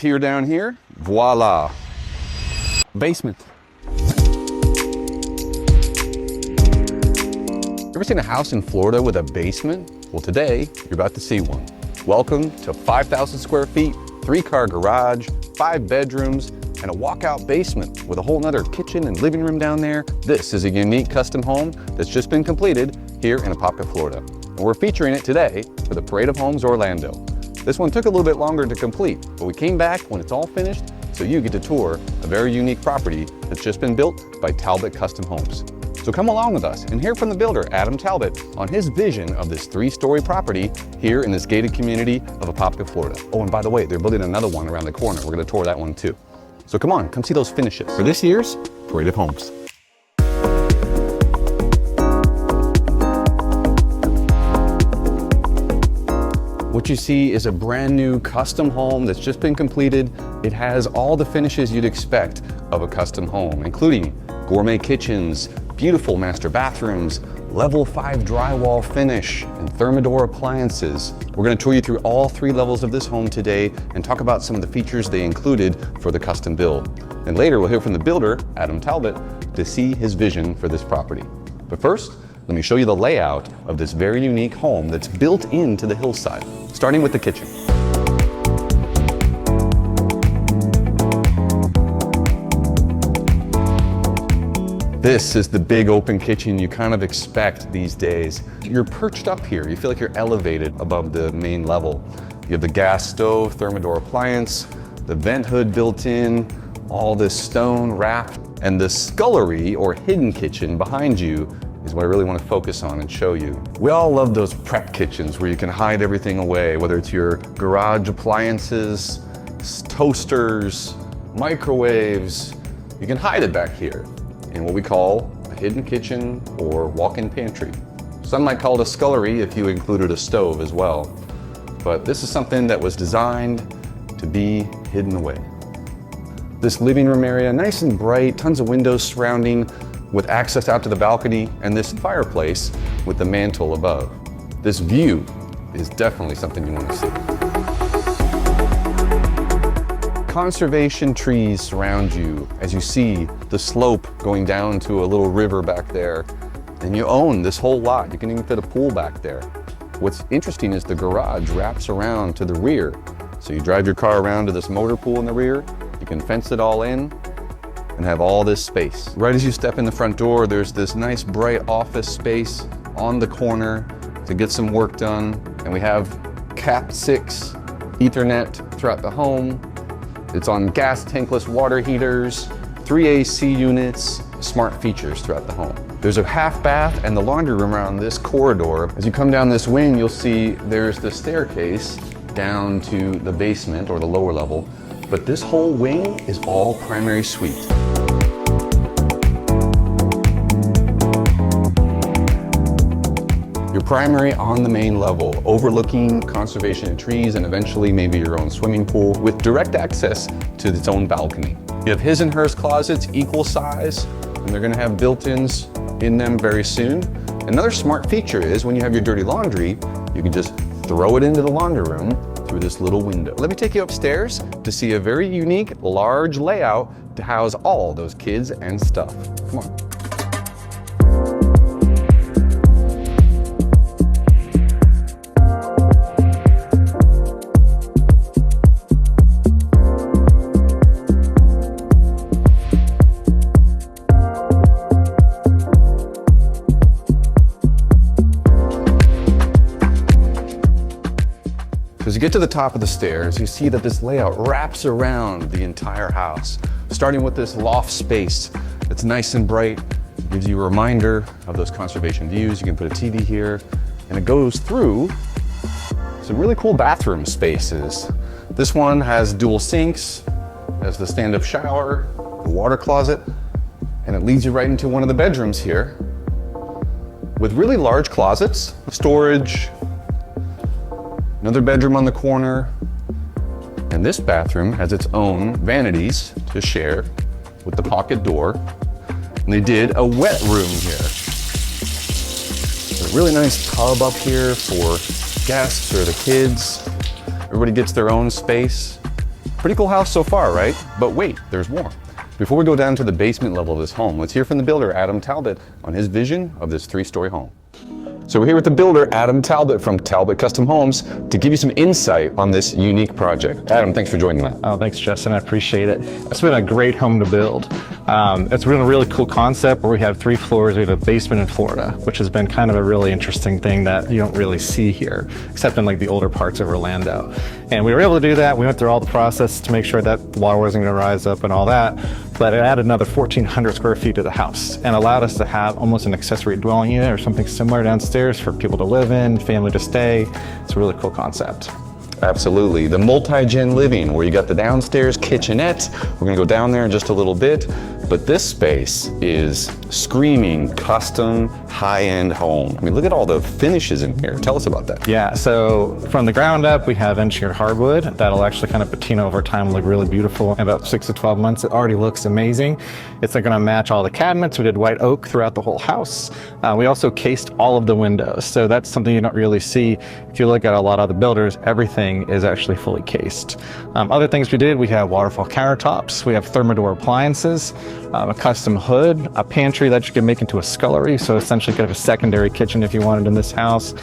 Peer down here, voila. Basement. Ever seen a house in Florida with a basement? Well, today, you're about to see one. Welcome to 5,000 square feet, 3-car garage, 5 bedrooms, and a walkout basement with a whole nother kitchen and living room down there. This is a unique custom home that's just been completed here in Apopka, Florida. And we're featuring it today for the Parade of Homes Orlando. This one took a little bit longer to complete, but we came back when it's all finished so you get to tour a very unique property that's just been built by Talbot Custom Homes. So come along with us and hear from the builder, Adam Talbot, on his vision of this 3-story property here in this gated community of Apopka, Florida. Oh, and by the way, they're building another one around the corner. We're gonna tour that one too. So come on, come see those finishes for this year's Parade of Homes. What you see is a brand new custom home that's just been completed. It has all the finishes you'd expect of a custom home, including gourmet kitchens, beautiful master bathrooms, level 5 drywall finish, and Thermador appliances. We're gonna tour you through all 3 levels of this home today and talk about some of the features they included for the custom build. And later we'll hear from the builder, Adam Talbot, to see his vision for this property. But first, let me show you the layout of this very unique home that's built into the hillside, starting with the kitchen. This is the big open kitchen you kind of expect these days. You're perched up here. You feel like you're elevated above the main level. You have the gas stove, Thermador appliance, the vent hood built in, all this stone wrapped, and the scullery or hidden kitchen behind you is what I really want to focus on and show you. We all love those prep kitchens where you can hide everything away, whether it's your garage appliances, toasters, microwaves. You can hide it back here in what we call a hidden kitchen or walk-in pantry. Some might call it a scullery if you included a stove as well. But this is something that was designed to be hidden away. This living room area, nice and bright, tons of windows surrounding with access out to the balcony, and this fireplace with the mantle above. This view is definitely something you want to see. Conservation trees surround you as you see the slope going down to a little river back there. And you own this whole lot. You can even fit a pool back there. What's interesting is the garage wraps around to the rear. So you drive your car around to this motor pool in the rear, you can fence it all in and have all this space. Right as you step in the front door, there's this nice bright office space on the corner to get some work done. And we have Cat 6 Ethernet throughout the home. It's on gas tankless water heaters, 3 AC units, smart features throughout the home. There's a half bath and the laundry room around this corridor. As you come down this wing, you'll see there's the staircase down to the basement or the lower level, but this whole wing is all primary suite. Your primary on the main level, overlooking conservation of trees and eventually maybe your own swimming pool with direct access to its own balcony. You have his and hers closets equal size, and they're gonna have built-ins in them very soon. Another smart feature is when you have your dirty laundry, you can just throw it into the laundry room through this little window. Let me take you upstairs to see a very unique, large layout to house all those kids and stuff. Come on. As you get to the top of the stairs, you see that this layout wraps around the entire house, starting with this loft space that's nice and bright, gives you a reminder of those conservation views. You can put a TV here, and it goes through some really cool bathroom spaces. This one has dual sinks, has the stand-up shower, the water closet, and it leads you right into one of the bedrooms here with really large closets, storage, another bedroom on the corner, and this bathroom has its own vanities to share with the pocket door. And they did a wet room here. A really nice tub up here for guests or the kids. Everybody gets their own space. Pretty cool house so far, right? But wait, there's more. Before we go down to the basement level of this home, let's hear from the builder, Adam Talbot, on his vision of this 3-story home. So we're here with the builder, Adam Talbot from Talbot Custom Homes, to give you some insight on this unique project. Adam, thanks for joining us. Oh, thanks, Justin. I appreciate it. It's been a great home to build. It's been a really cool concept where we have 3 floors. We have a basement in Florida, which has been kind of a really interesting thing that you don't really see here, except in like the older parts of Orlando. And we were able to do that. We went through all the process to make sure that water wasn't going to rise up and all that. But it added another 1,400 square feet to the house and allowed us to have almost an accessory dwelling unit or something similar downstairs for people to live in, family to stay. It's a really cool concept. Absolutely. The multi-gen living, where you got the downstairs kitchenette. We're gonna go down there in just a little bit, but this space is screaming custom high-end home. I mean, look at all the finishes in here. Tell us about that. Yeah, so from the ground up, we have engineered hardwood. That'll actually kind of patina over time, look really beautiful. In about 6 to 12 months, it already looks amazing. It's gonna match all the cabinets. We did white oak throughout the whole house. We also cased all of the windows. So that's something you don't really see. If you look at a lot of the builders, everything is actually fully cased. Other things we did, we have waterfall countertops. We have thermidor appliances, a custom hood, a pantry that you can make into a scullery. So essentially kind of a secondary kitchen if you wanted in this house.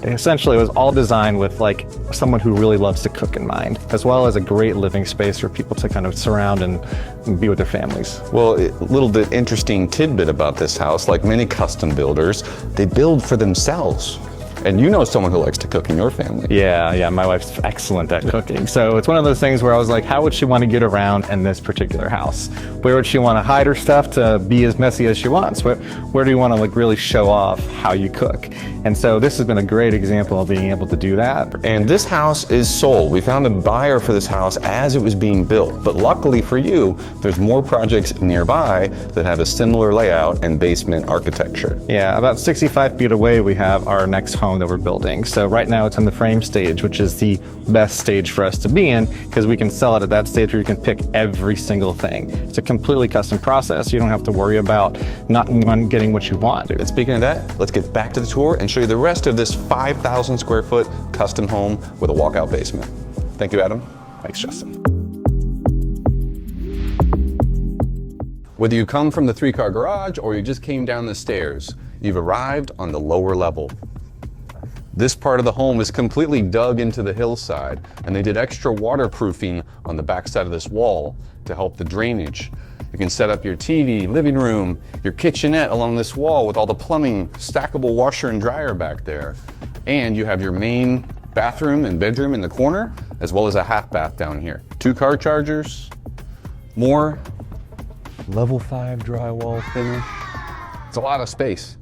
Essentially, it was all designed with like someone who really loves to cook in mind, as well as a great living space for people to kind of surround and be with their families. Well, a little bit interesting tidbit about this house, like many custom builders, they build for themselves. And you know someone who likes to cook in your family. Yeah, my wife's excellent at cooking. So it's one of those things where I was like, how would she want to get around in this particular house? Where would she want to hide her stuff to be as messy as she wants? Where do you want to like really show off how you cook? And so this has been a great example of being able to do that. And this house is sold. We found a buyer for this house as it was being built. But luckily for you, there's more projects nearby that have a similar layout and basement architecture. Yeah, about 65 feet away, we have our next home that we're building. So right now it's in the frame stage, which is the best stage for us to be in because we can sell it at that stage where you can pick every single thing. It's a completely custom process. You don't have to worry about not getting what you want. And speaking of that, let's get back to the tour and show you the rest of this 5,000 square foot custom home with a walkout basement. Thank you, Adam. Thanks, Justin. Whether you come from the 3-car garage or you just came down the stairs, you've arrived on the lower level. This part of the home is completely dug into the hillside, and they did extra waterproofing on the backside of this wall to help the drainage. You can set up your TV, living room, your kitchenette along this wall with all the plumbing, stackable washer and dryer back there. And you have your main bathroom and bedroom in the corner, as well as a half bath down here. 2 car chargers, more level 5 drywall finish. It's a lot of space.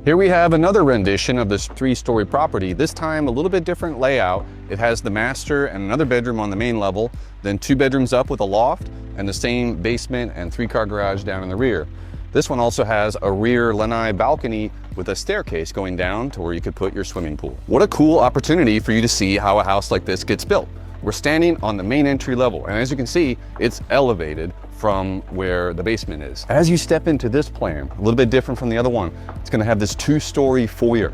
Here we have another rendition of this 3-story property, this time a little bit different layout. It has the master and another bedroom on the main level, then 2 bedrooms up with a loft, and the same basement and 3-car garage down in the rear. This one also has a rear lanai balcony with a staircase going down to where you could put your swimming pool. What a cool opportunity for you to see how a house like this gets built. We're standing on the main entry level, and as you can see, it's elevated from where the basement is. As you step into this plan, a little bit different from the other one, it's gonna have this 2-story foyer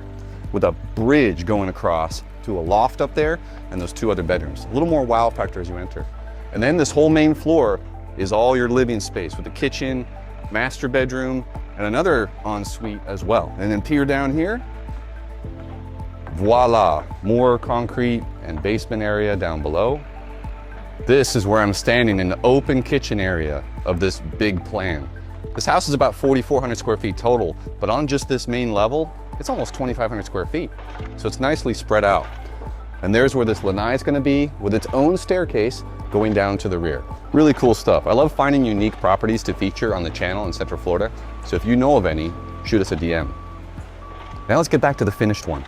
with a bridge going across to a loft up there and those 2 other bedrooms. A little more wow factor as you enter. And then this whole main floor is all your living space with a kitchen, master bedroom, and another ensuite as well. And then peer down here, voila, more concrete and basement area down below. This is where I'm standing in the open kitchen area of this big plan. This house is about 4,400 square feet total, but on just this main level, it's almost 2,500 square feet. So it's nicely spread out. And there's where this lanai is gonna be with its own staircase going down to the rear. Really cool stuff. I love finding unique properties to feature on the channel in Central Florida. So if you know of any, shoot us a DM. Now let's get back to the finished one.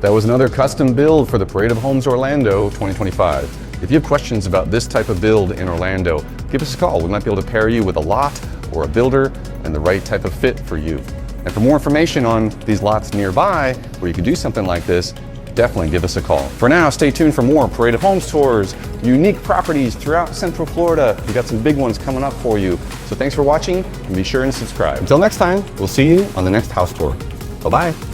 That was another custom build for the Parade of Homes Orlando 2025. If you have questions about this type of build in Orlando, give us a call. We might be able to pair you with a lot or a builder and the right type of fit for you. And for more information on these lots nearby where you can do something like this, definitely give us a call. For now, stay tuned for more Parade of Homes tours, unique properties throughout Central Florida. We got some big ones coming up for you. So thanks for watching, and be sure and subscribe. Until next time, we'll see you on the next house tour. Bye-bye.